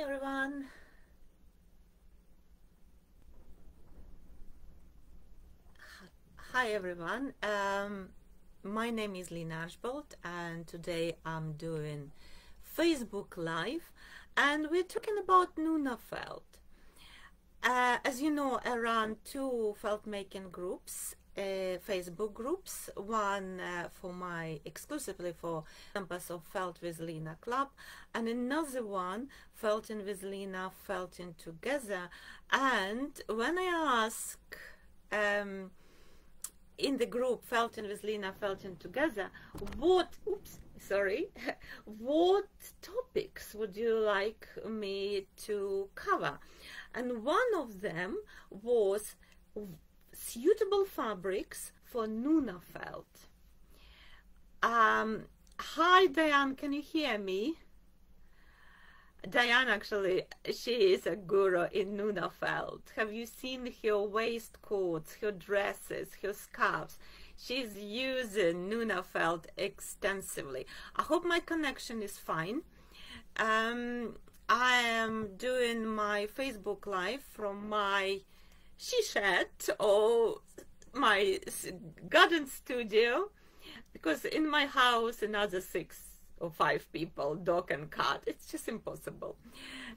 everyone. Hi everyone. My name is Lina Archbold and today I'm doing Facebook Live and we're talking about Nuno Felt. As you know, I run two felt making groups, Facebook groups, one exclusively for members of Felt with Lina Club, and another one, Felting with Lina, Felting Together. And when I ask in the group Felting with Lina, Felting Together, what topics would you like me to cover? And one of them was suitable fabrics for Nuno Felt. Hi Diane, can you hear me? Diane, actually, she is a guru in Nuno Felt. Have you seen her waistcoats, her dresses, her scarves? She's using Nuno Felt extensively. I hope my connection is fine. I am doing my Facebook Live from my she shed or my garden studio, because in my house another 6 or 5 people, dog and cat, it's just impossible.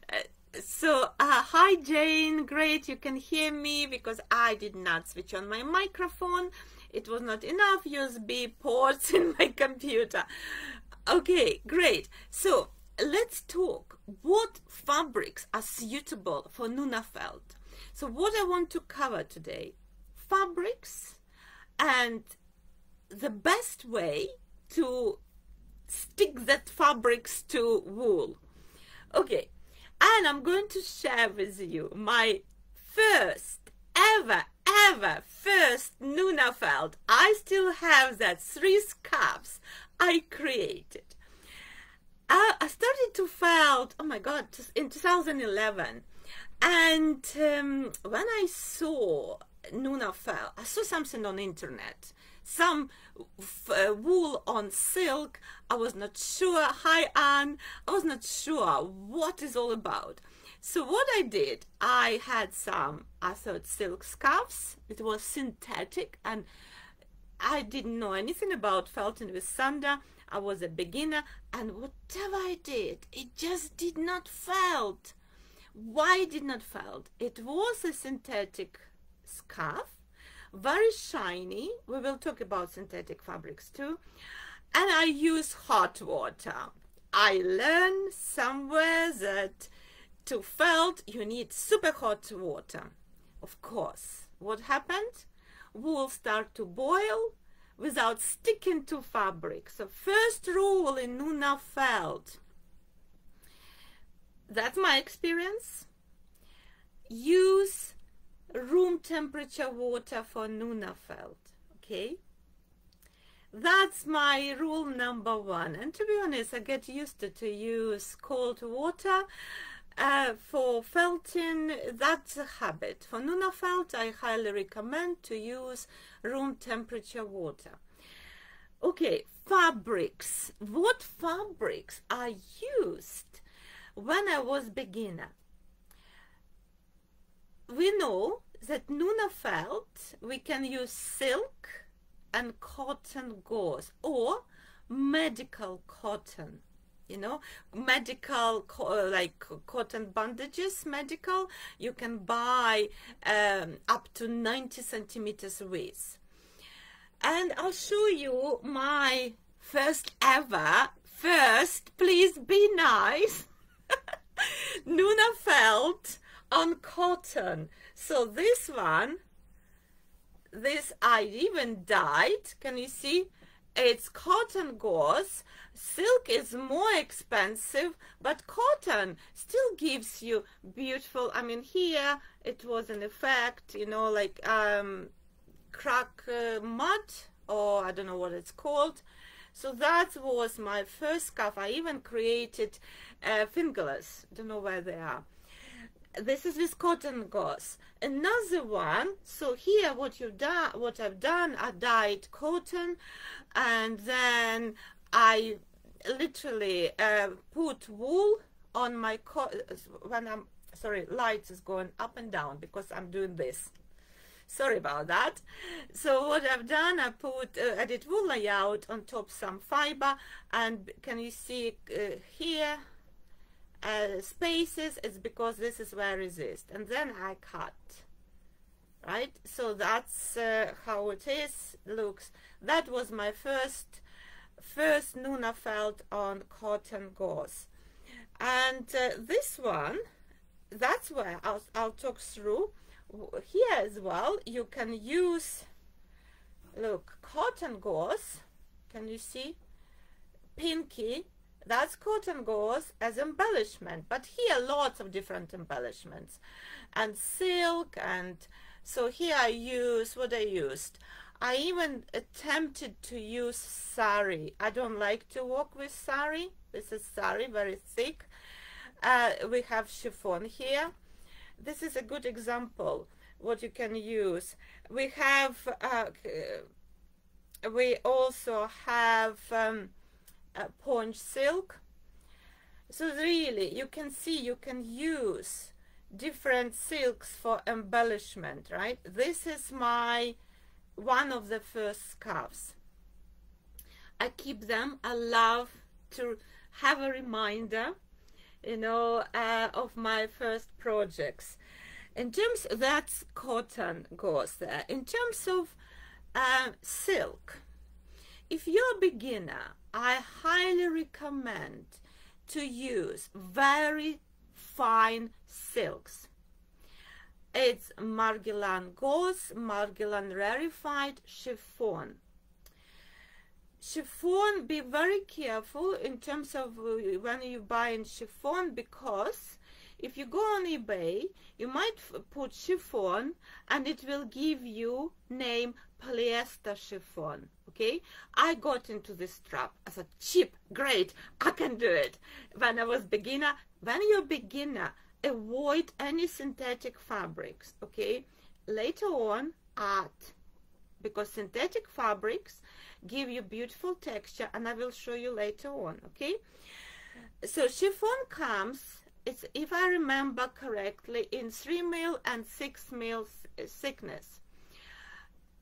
Hi Jane, great, you can hear me because I did not switch on my microphone. It was not enough USB ports in my computer. Okay, great. So let's talk what fabrics are suitable for Nuno Felt. So what I want to cover today, fabrics and the best way to stick that fabrics to wool. Okay, and I'm going to share with you my first ever Nuno Felt. I still have that 3 scarves I created. I started to felt, oh my God, in 2011. And when I saw Nuno Felt, I saw something on internet, some wool on silk. I was not sure. Hi Anne, I was not sure what it's all about. So what I did, I had some, I thought, silk scarves. It was synthetic and I didn't know anything about felting with Sanda. I was a beginner, and whatever I did, it just did not felt. Why did not felt? It was a synthetic scarf, very shiny. We will talk about synthetic fabrics too. And I use hot water. I learned somewhere that to felt you need super hot water. Of course, what happened? Wool start to boil without sticking to fabric. So first rule in Nuno Felt, that's my experience, use room temperature water for Nuno Felt. Okay, that's my rule number 1. And to be honest, I get used to use cold water for felting. That's a habit. For Nuno Felt, I highly recommend to use room temperature water. Okay, fabrics. What fabrics I used when I was beginner? We know that Nuno Felt, we can use silk and cotton gauze or medical cotton. You know, medical, like cotton bandages, medical, you can buy up to 90 centimeters width. And I'll show you my first, please be nice, Nuno Felt on cotton. So this one, this I even dyed, can you see? It's cotton gauze. Silk is more expensive, but cotton still gives you beautiful, I mean, here it was an effect, you know, like crack mud, or I don't know what it's called. So that was my first scarf. I even created fingerless, don't know where they are. This is with cotton gauze. Another one, so here what I've done, I dyed cotton, and then I literally put wool on my when I'm sorry, lights is going up and down because I'm doing this. Sorry about that. So what I've done, I put edit wool layout on top some fiber, and can you see here spaces? It's because this is where I resist, and then I cut. Right, so that's how it is. Looks. That was my first Nuno Felted on cotton gauze, and this one, that's where I'll talk through. Here as well, you can use, look, cotton gauze. Can you see? Pinky, that's cotton gauze as embellishment, but here lots of different embellishments, and silk, and so here I use what I used. I even attempted to use sari. I don't like to work with sari. This is sari, very thick. We have chiffon here. This is a good example what you can use. We have we also have ponch silk. So really you can see you can use different silks for embellishment, right? This is my one of the first scarves. I keep them. I love to have a reminder, you know, of my first projects. In terms, that's cotton gauze there. In terms of silk, if you're a beginner, I highly recommend to use very fine silks. It's Margilan gauze, Margilan rarefied, chiffon. Chiffon, be very careful in terms of when you buy in chiffon, because if you go on eBay, you might put chiffon and it will give you name polyester chiffon. Okay, I got into this trap. I thought, cheap, great, I can do it. When I was beginner, when you're beginner, avoid any synthetic fabrics. Okay, later on add, because synthetic fabrics give you beautiful texture, and I will show you later on. Okay, so chiffon comes, it's, if I remember correctly, in 3 mil and 6 mil thickness.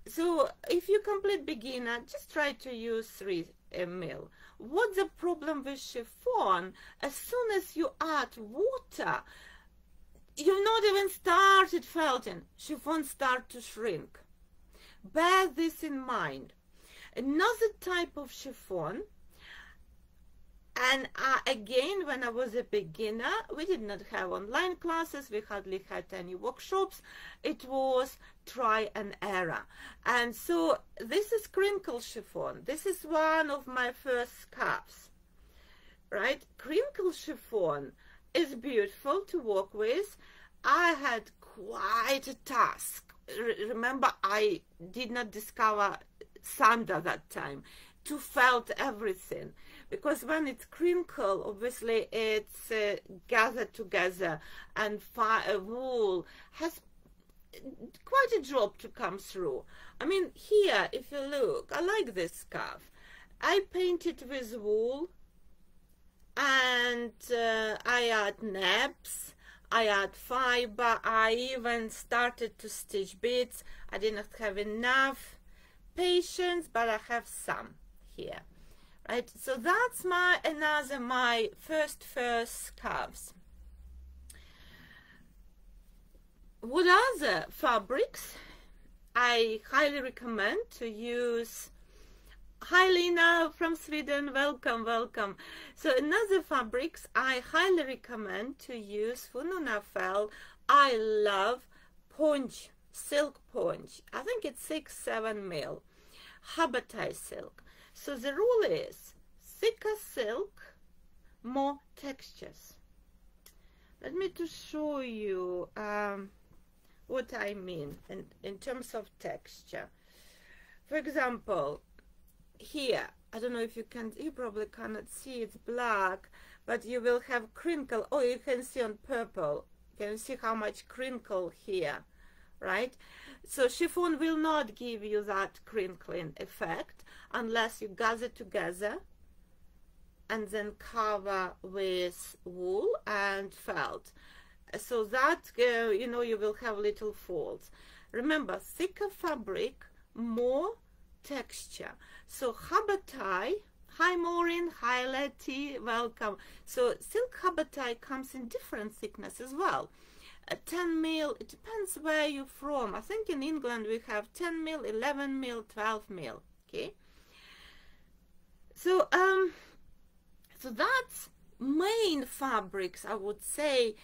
So if you complete beginner, just try to use 3 mil. What's the problem with chiffon? As soon as you add water, you've not even started felting, chiffon start to shrink. Bear this in mind. Another type of chiffon, and again, when I was a beginner, we did not have online classes, we hardly had any workshops. It was try and error. And so this is crinkle chiffon. This is one of my first scarves, right? Crinkle chiffon is beautiful to work with. I had quite a task. Remember, I did not discover sander that time to felt everything, because when it's crinkle, obviously it's gathered together, and wool has quite a drop to come through. I mean, here, if you look, I like this scarf. I painted with wool, and I add nabs, I add fiber, I even started to stitch beads. I did not have enough patience, but I have some here, right? So that's my first scarves. What other fabrics I highly recommend to use? Hi Lina from Sweden, welcome, welcome. So another fabrics I highly recommend to use for Nuno Felted. I love ponch, silk ponch. I think it's 6-7 mil. Habatai silk. So the rule is thicker silk, more textures. Let me to show you what I mean in terms of texture. For example, here, I don't know if you can, you probably cannot see, it's black, but you will have crinkle. Oh, you can see on purple. You can see how much crinkle here, right? So chiffon will not give you that crinkling effect unless you gather together and then cover with wool and felt, so that you know, you will have little folds. Remember, thicker fabric, more texture. So Habatai, hi Maureen, hi Letty, welcome. So silk Habatai comes in different thickness as well. 10 mil, it depends where you're from. I think in England we have 10 mil, 11 mil, 12 mil. Okay. So so that's main fabrics, I would say,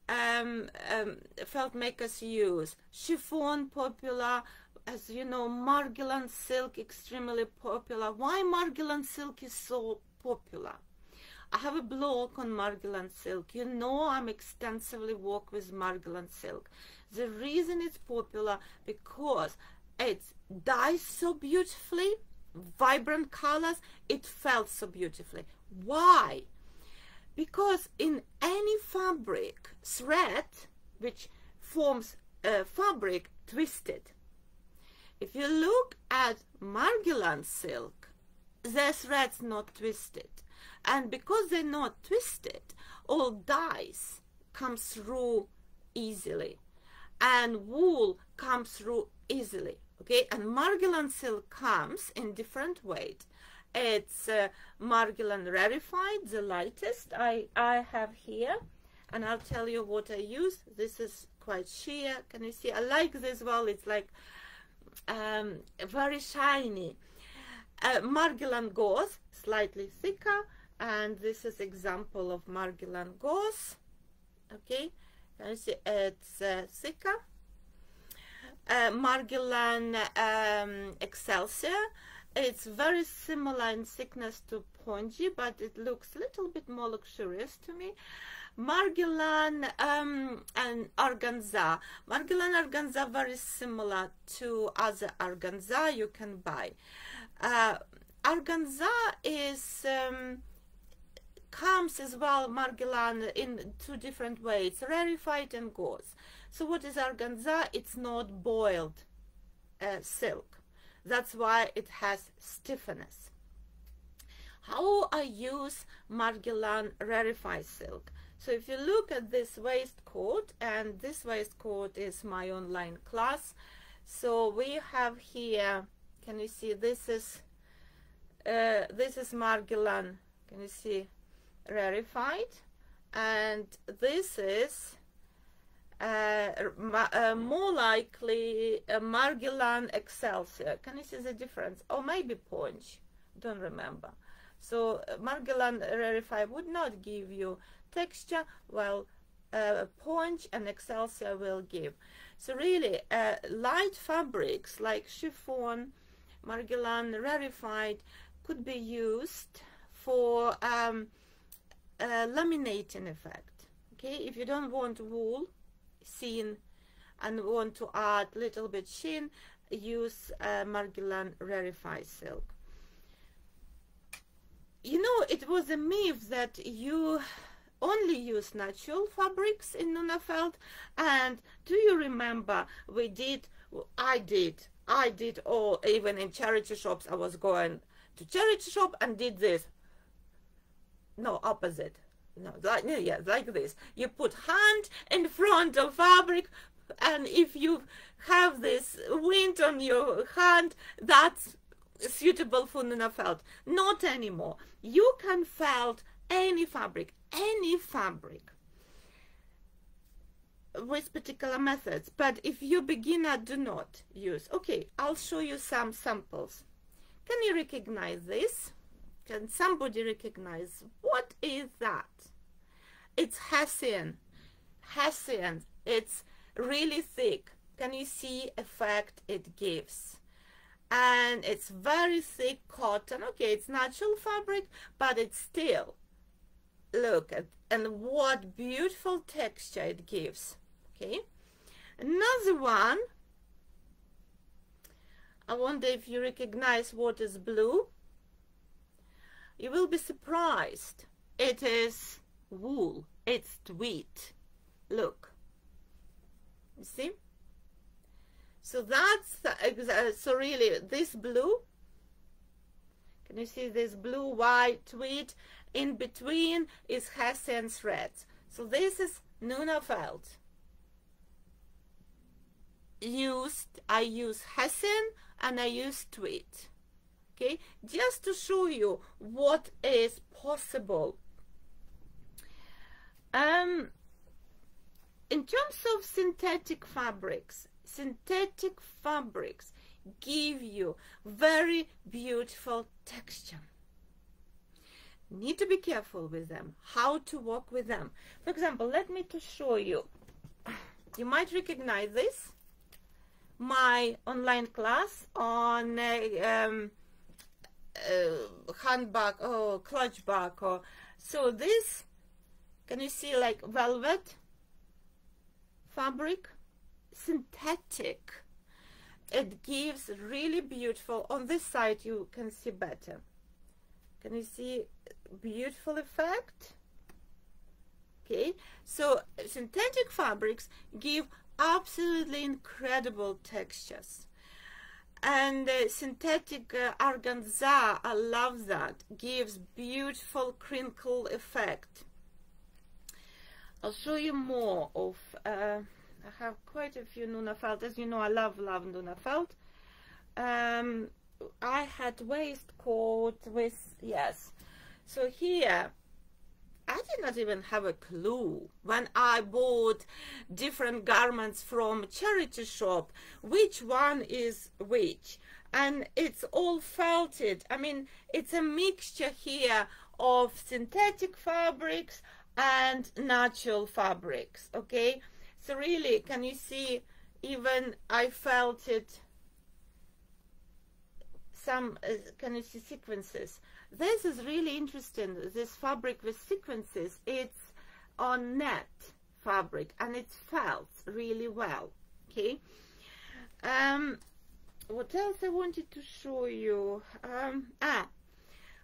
felt makers use. Chiffon popular, as you know. Margilan silk extremely popular. Why Margilan silk is so popular? I have a blog on Margilan silk. You know, I'm extensively work with Margilan silk. The reason it's popular because it dyes so beautifully, vibrant colors, it felt so beautifully. Why? Because in any fabric, thread which forms fabric twisted. If you look at Margilan silk, the thread's not twisted, and because they're not twisted, all dyes come through easily, and wool comes through easily. Okay, and Margilan silk comes in different weight. It's Margilan rarefied, the lightest I have here, and I'll tell you what I use. This is quite sheer. Can you see? I like this. Well, it's like very shiny. Margilan gauze, slightly thicker, and this is example of Margilan gauze. Okay, can you see? It's thicker. Margilan Excelsior. It's very similar in thickness to Ponji, but it looks a little bit more luxurious to me. Margilan and organza. Margilan organza very similar to other organza you can buy. Organza is comes as well, Margilan, in two different ways, rarefied and gauze. So what is organza? It's not boiled silk. That's why it has stiffness. How I use Margilan rarefied silk? So if you look at this waistcoat, and this waistcoat is my online class. So we have here, can you see, this is Margilan, can you see, rarefied, and this is more likely Margilan Excelsior. Can you see the difference? Or maybe Ponch, don't remember. So Margilan rarefied would not give you texture, while Ponch and Excelsior will give. So really light fabrics like chiffon, Margilan rarefied could be used for laminating effect. Okay, if you don't want wool thin and want to add little bit sheen, use Margilan rarefied silk. You know, it was a myth that you only use natural fabrics in Nuno Felted. And do you remember I did all, even in charity shops, I was going to charity shop and did this. No, opposite. No, like this. You put hand in front of fabric, and if you have this wind on your hand, that's suitable for Nuno Felted. Not anymore. You can felt any fabric with particular methods, but if you beginner, do not use. Okay, I'll show you some samples. Can you recognize this? Can somebody recognize what is that? It's Hessian. Hessian. It's really thick. Can you see effect it gives? And it's very thick cotton. Okay, it's natural fabric, but it's still, look at, and what beautiful texture it gives. Okay, another one. I wonder if you recognize what is blue. You will be surprised. It is wool. It's tweed. Look. You see? So that's so really this blue. Can you see this blue, white tweed? In between is Hessian threads. So this is Nuno Felted. I use Hessian and I use tweed. Okay, just to show you what is possible. In terms of synthetic fabrics give you very beautiful texture. Need to be careful with them, how to work with them. For example, let me to show you. You might recognize this, my online class on handbag or clutch bag. So this, can you see, like velvet fabric, synthetic. It gives really beautiful. On this side you can see better. Can you see beautiful effect? Okay, so synthetic fabrics give absolutely incredible textures. And synthetic organza, I love that, gives beautiful crinkle effect. I'll show you more of, I have quite a few Nuno Felted. As you know, I love Nuno Felted. I had waistcoat with, yes. So here, I did not even have a clue when I bought different garments from charity shop, which one is which. And it's all felted. I mean, it's a mixture here of synthetic fabrics and natural fabrics, okay? So really, can you see, even I felted some, can you see sequences? This is really interesting, this fabric with sequences. It's on net fabric and it's felt really well, okay? What else I wanted to show you?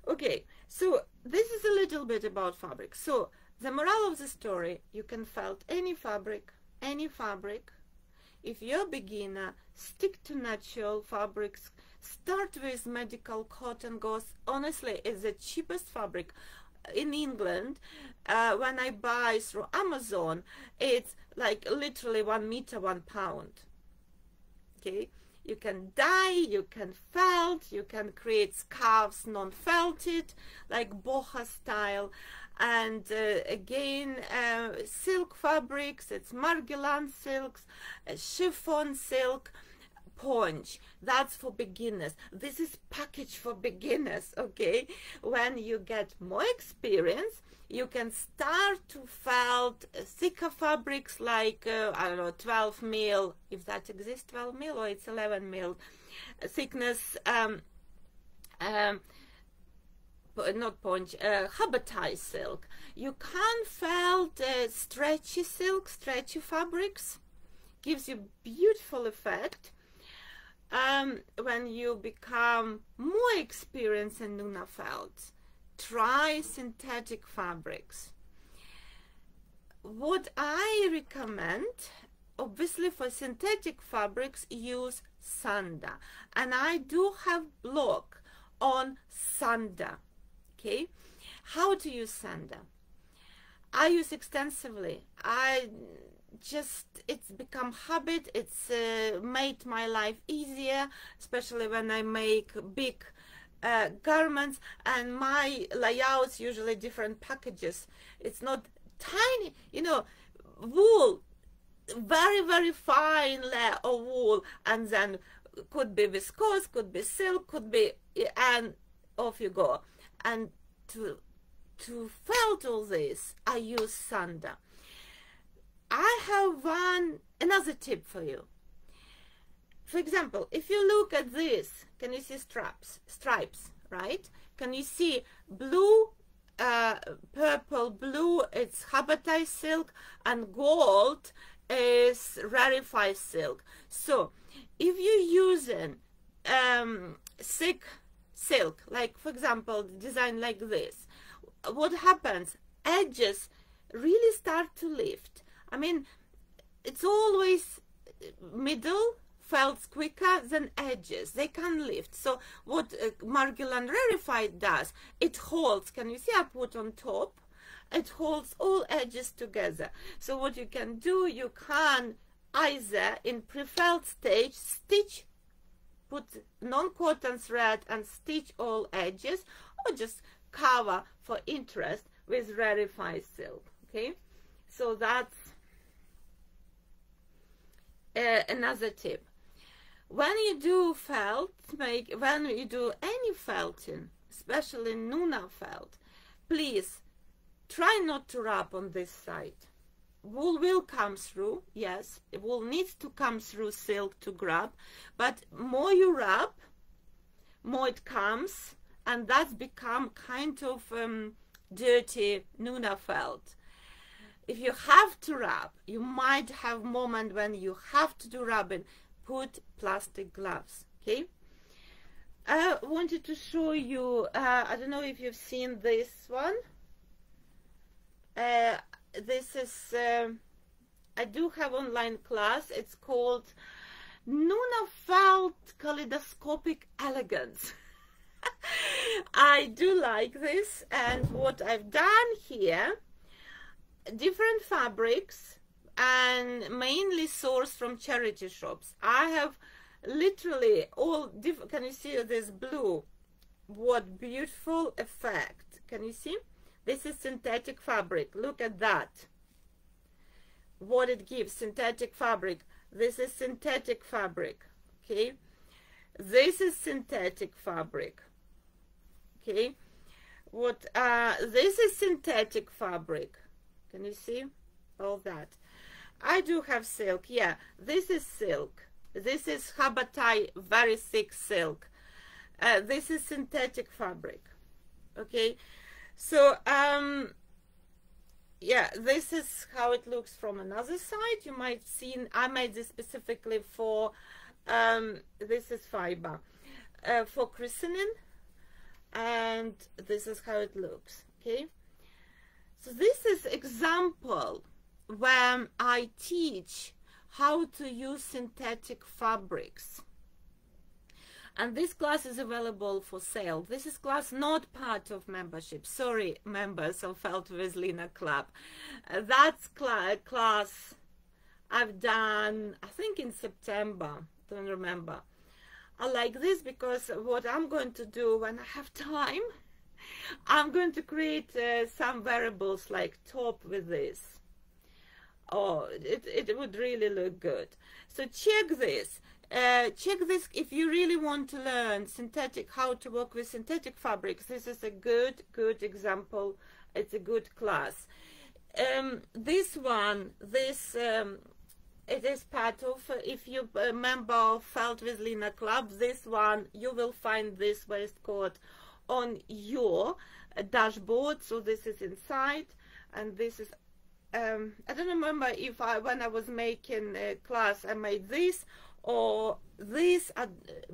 Okay, so this is a little bit about fabric. So the moral of the story, you can felt any fabric. If you're a beginner, stick to natural fabrics. Start with medical cotton gauze. Honestly, it's the cheapest fabric in England. When I buy through Amazon, it's like literally 1 meter, 1 pound. Okay, you can dye, you can felt, you can create scarves non-felted, like boho style. And again, silk fabrics, it's Margilan silks, chiffon silk, ponch. That's for beginners. This is packaged for beginners, okay? When you get more experience, you can start to felt thicker fabrics like, I don't know, 12 mil, if that exists, 12 mil, or it's 11 mil thickness, not ponch, habatai silk. You can felt stretchy silk, stretchy fabrics, gives you beautiful effect. When you become more experienced in Nuno Felted, try synthetic fabrics. What I recommend, obviously for synthetic fabrics, use Sanda, and I do have blog on Sanda. Okay, how to use Sanda? I use extensively. It's become habit. It's made my life easier, especially when I make big garments, and my layouts usually different packages. It's not tiny, you know, wool, very fine layer of wool, and then could be viscose, could be silk, could be, and off you go. And to felt all this, I use Sanda. I have another tip for you. For example, if you look at this, can you see stripes, right? Can you see blue, purple, blue, it's habatai silk, and gold is rarefied silk. So if you're using thick silk, like for example design like this, what happens? Edges really start to lift. I mean, it's always middle felts quicker than edges. They can lift. So what Margulan Rarefied does, it holds. Can you see I put on top? It holds all edges together. So what you can do, you can either in pre-felt stage stitch, put non-cotton thread and stitch all edges, or just cover for interest with rarefied silk. Okay, so that's another tip. When you do felt, when you do any felting, especially Nuno felt, please try not to rub on this side. Wool will come through, yes, wool needs to come through silk to grab, but more you rub, more it comes, and that's become kind of dirty Nuno felt. If you have to rub, you might have moment when you have to do rubbing, put plastic gloves. Okay, I wanted to show you, I don't know if you've seen this one. This is I do have online class. It's called Nuno Felt Kaleidoscopic Elegance. I do like this, and what I've done here, different fabrics and mainly sourced from charity shops. I have literally all different. Can you see this blue? What beautiful effect. Can you see? This is synthetic fabric. Look at that. What it gives, synthetic fabric. This is synthetic fabric. Okay. This is synthetic fabric. Okay. What this is synthetic fabric. Can you see all that? I do have silk. Yeah, this is silk. This is Habatai, very thick silk. This is synthetic fabric. Okay. So yeah, this is how it looks from another side. You might see, I made this specifically for this is fiber for christening, and this is how it looks. Okay, so this is example where I teach how to use synthetic fabrics. And this class is available for sale. This is class not part of membership. Sorry, members of Felt with Lina Club. That's class I've done, I think in September. Don't remember. I like this because what I'm going to do when I have time, I'm going to create some variables like top with this. Oh, it would really look good. So check this. Check this if you really want to learn how to work with synthetic fabrics. This is a good example. It's a good class. This one, it is part of, if you're a member of Felt with Lina Club, this one, you will find this waistcoat on your dashboard. So this is inside, and this is, I don't remember if when I was making a class, I made this or this,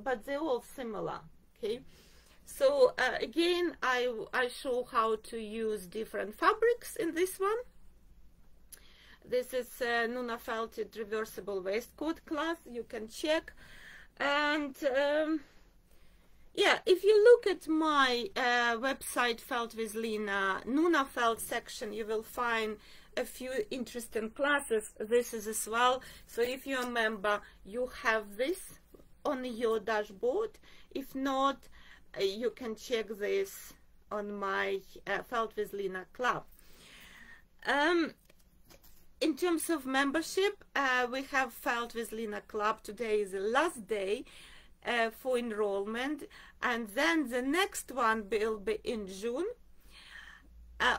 but they're all similar. Okay, so again, I show how to use different fabrics in this one. This is Nuno Felted reversible waistcoat class. You can check, and yeah, if you look at my website Felt with Lina Nuno Felt section, you will find a few interesting classes. This is as well. So if you're a member, you have this on your dashboard. If not, you can check this on my Felt with Lina Club. In terms of membership, we have Felt with Lina Club. Today is the last day for enrollment, and then the next one will be in June.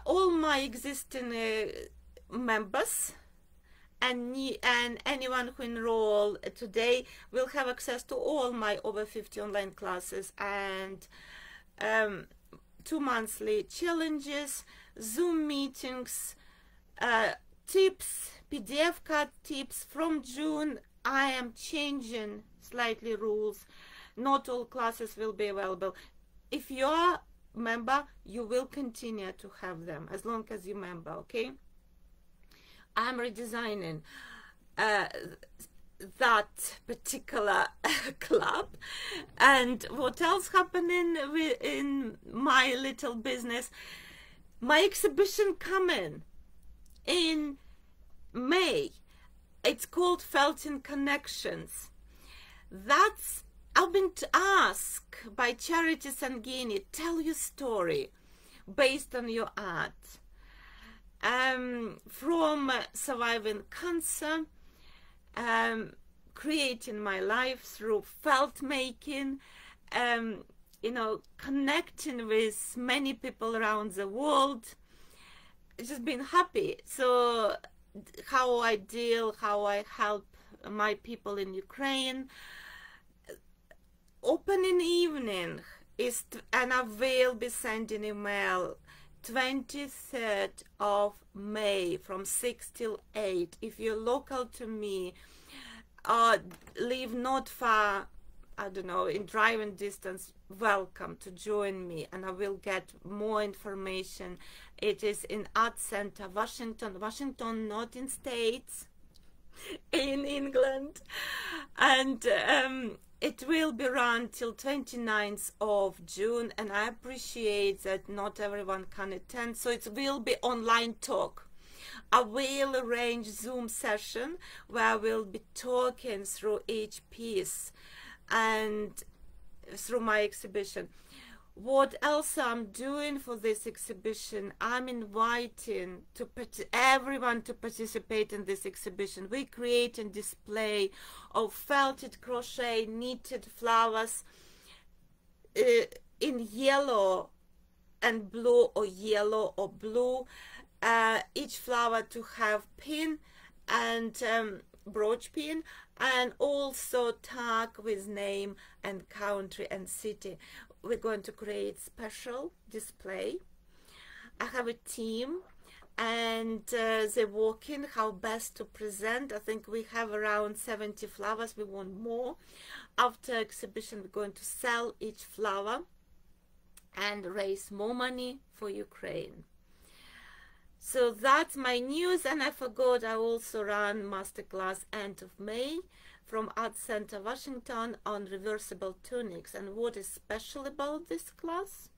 All my existing members and anyone who enroll today will have access to all my over 50 online classes and 2 monthly challenges, Zoom meetings, tips, PDF cut tips. From June I am changing slightly rules. Not all classes will be available. If you are a member, you will continue to have them as long as you're a member. Okay, I'm redesigning that particular club. And what else happening in my little business? My exhibition coming in May. It's called Felted Connections. I've been asked by Charity Sangini, tell your story based on your art. From surviving cancer, creating my life through felt making, you know, connecting with many people around the world, just being happy. So how I help my people in Ukraine. Opening evening is, and I will be sending email 23rd of May from 6 till 8. If you're local to me, live not far, I don't know, in driving distance, welcome to join me, and I will get more information. It is in Art Center, Washington, not in States, in England, and it will be run till 29th of June, and I appreciate that not everyone can attend, so it will be online talk. I will arrange Zoom session where we'll be talking through each piece and through my exhibition. What else I'm doing for this exhibition? I'm inviting everyone to participate in this exhibition. We create a display of felted crochet knitted flowers in yellow and blue, or yellow or blue. Each flower to have pin and brooch pin, and also tag with name and country and city. We're going to create special display. I have a team, and they're working how best to present. I think we have around 70 flowers. We want more. After exhibition, we're going to sell each flower and raise more money for Ukraine. So that's my news. And I forgot, I also run masterclass end of May from Art Center, Washington, on reversible tunics. And what is special about this class?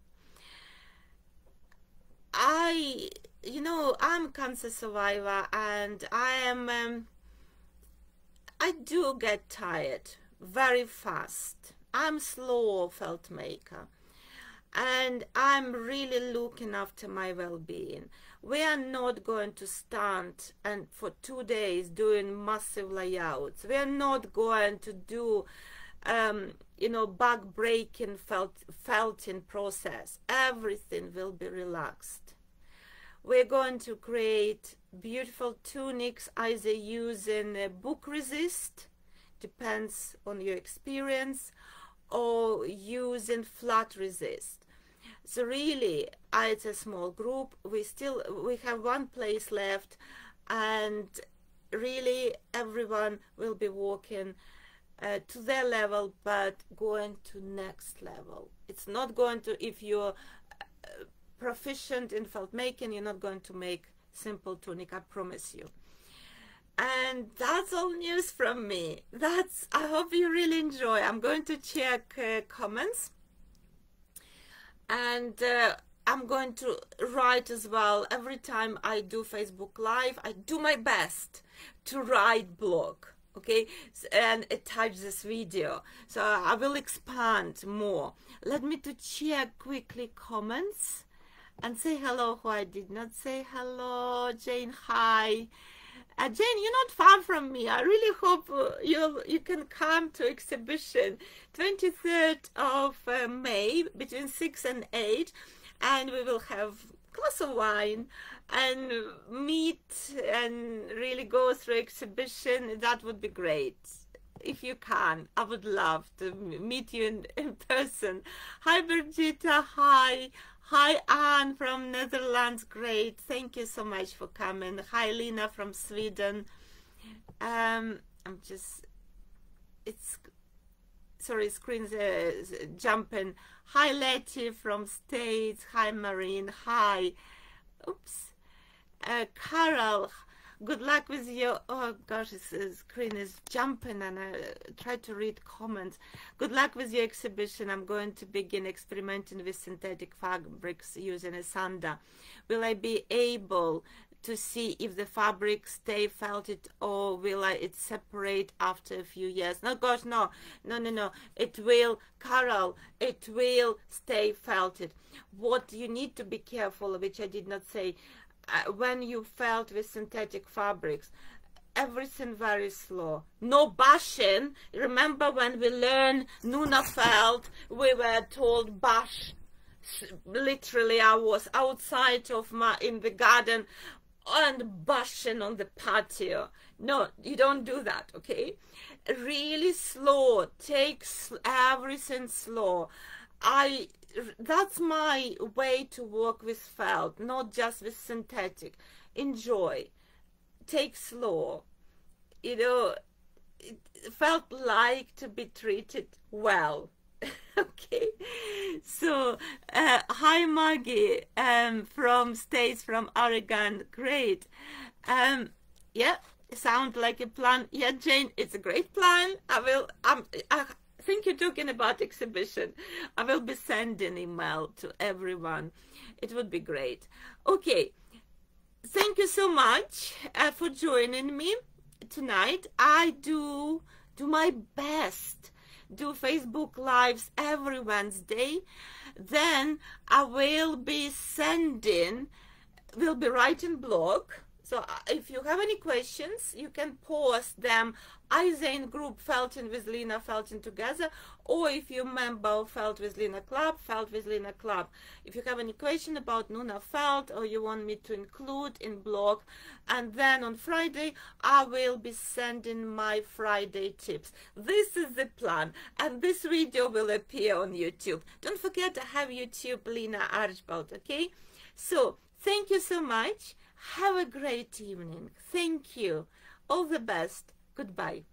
You know, I'm cancer survivor, and I do get tired very fast. I'm slow felt maker, and I'm really looking after my well-being. We are not going to stand and for 2 days doing massive layouts. We are not going to do you know, back breaking felting process. Everything will be relaxed. We're going to create beautiful tunics, either using book resist, depends on your experience, or using flat resist. So really, it's a small group. We have one place left, and really everyone will be working to their level, but going to next level. It's not going to, if you're proficient in felt making, you're not going to make simple tunic, I promise you. And that's all news from me. I hope you really enjoy. I'm going to check comments, and I'm going to write as well. Every time I do Facebook Live, I do my best to write blog, okay, and attach this video. So I will expand more. Let me to check quickly comments and say hello who I did not say hello. Jane, hi. Jane, you're not far from me. I really hope you can come to exhibition 23rd of May between 6 and 8, and we will have a glass of wine and meet and really go through exhibition. That would be great. If you can, I would love to meet you in person. Hi Birgitta, hi. Hi Anne from Netherlands, great. Thank you so much for coming. Hi Lina from Sweden. Screen's jumping. Hi Letty from States. Hi Marine. Hi. Oops. Carol. Good luck with your, oh gosh, this screen is jumping and I try to read comments. Good luck with your exhibition. I'm going to begin experimenting with synthetic fabrics using a sander. Will I be able to see if the fabric stay felted, or will it separate after a few years? No, gosh, no. It will, Carol, it will stay felted. What you need to be careful, which I did not say, when you felt with synthetic fabrics, everything very slow, no bashing. Remember when we learned Nuno Felted, we were told bash. Literally, I was outside of in the garden and bashing on the patio. No, you don't do that, okay? Really slow, take everything slow. That's my way to work with felt, not just with synthetic. Enjoy, take slow. You know, it felt like to be treated well. Okay, so hi Maggie, from States, from Oregon. Great. Yeah, sound like a plan. Yeah, Jane, it's a great plan. I think you're talking about exhibition. I will be sending email to everyone. It would be great. Okay, thank you so much for joining me tonight. I do my best, do Facebook Lives every Wednesday. Then I will be writing blog. So if you have any questions, you can post them either in group Felting with Lena, Felting Together, or if you're a member of Felt with Lena Club, Felt with Lena Club. If you have any question about Nuno Felted or you want me to include in blog, and then on Friday, I will be sending my Friday tips. This is the plan, and this video will appear on YouTube. Don't forget to have YouTube Lena Archibald, okay? So, thank you so much. Have a great evening. Thank you. All the best. Goodbye.